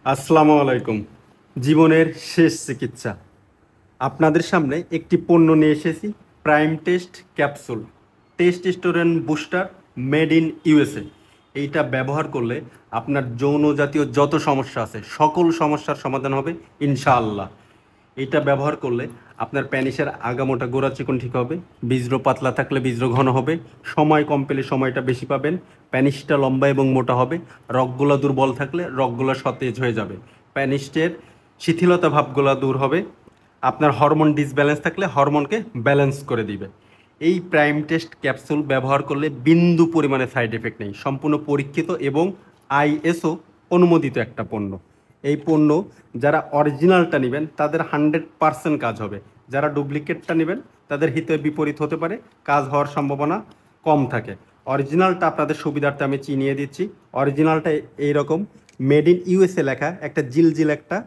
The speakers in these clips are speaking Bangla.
আসসালামু আলাইকুম। জীবনের শেষ চিকিৎসা আপনাদের সামনে একটি পণ্য নিয়ে এসেছি। Prime test capsule testosterone booster, made in USA. এইটা ব্যবহার করলে আপনার যৌন জাতীয় যত সমস্যা আছে সকল সমস্যার সমাধান হবে ইনশাআল্লাহ। এইটা ব্যবহার করলে আপনার প্যানিসের আগামোটা গোড়া চিকন ঠিক হবে, বীজ্র পাতলা থাকলে বীজ্র ঘন হবে, সময় কম পেলে সময়টা বেশি পাবেন, প্যানিসটা লম্বা এবং মোটা হবে, রগগুলো দুর্বল থাকলে রগগুলো সতেজ হয়ে যাবে, প্যানিসটের শিথিলতা ভাবগুলো দূর হবে, আপনার হরমোন ডিসব্যালেন্স থাকলে হরমোনকে ব্যালেন্স করে দিবে। এই প্রাইম টেস্ট ক্যাপসুল ব্যবহার করলে বিন্দু পরিমাণে সাইড এফেক্ট নেই, সম্পূর্ণ পরীক্ষিত এবং আইএসও অনুমোদিত একটা পণ্য। এই পণ্য যারা অরিজিনালটা নেবেন তাদের 100% কাজ হবে, যারা ডুপ্লিকেটটা নেবেন তাদের হিতে বিপরীত হতে পারে, কাজ হওয়ার সম্ভাবনা কম থাকে। অরিজিনালটা আপনাদের সুবিধার্থে আমি চিনিয়ে দিচ্ছি। অরিজিনালটা এইরকম মেড ইন ইউএসএ লেখা একটা জিলজিল একটা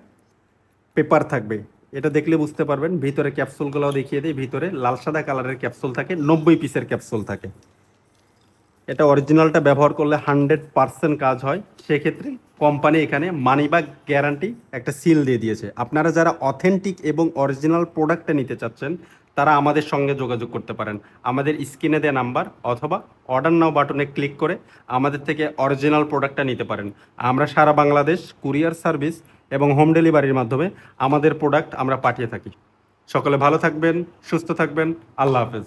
পেপার থাকবে, এটা দেখলে বুঝতে পারবেন। ভিতরে ক্যাপসুলগুলোও দেখিয়ে দিই, ভিতরে লাল সাদা কালারের ক্যাপসুল থাকে, 90 পিসের ক্যাপসুল থাকে। এটা অরিজিনালটা ব্যবহার করলে 100% কাজ হয়। সেক্ষেত্রে কোম্পানি এখানে মানি ব্যাক গ্যারান্টি একটা সিল দিয়ে দিয়েছে। আপনারা যারা অথেন্টিক এবং অরিজিনাল প্রোডাক্টটা নিতে চাচ্ছেন তারা আমাদের সঙ্গে যোগাযোগ করতে পারেন। আমাদের স্ক্রিনে দেওয়া নাম্বার অথবা অর্ডার নাও বাটনে ক্লিক করে আমাদের থেকে অরিজিনাল প্রোডাক্টটা নিতে পারেন। আমরা সারা বাংলাদেশ কুরিয়ার সার্ভিস এবং হোম ডেলিভারির মাধ্যমে আমাদের প্রোডাক্ট আমরা পাঠিয়ে থাকি। সকলে ভালো থাকবেন, সুস্থ থাকবেন। আল্লাহ হাফেজ।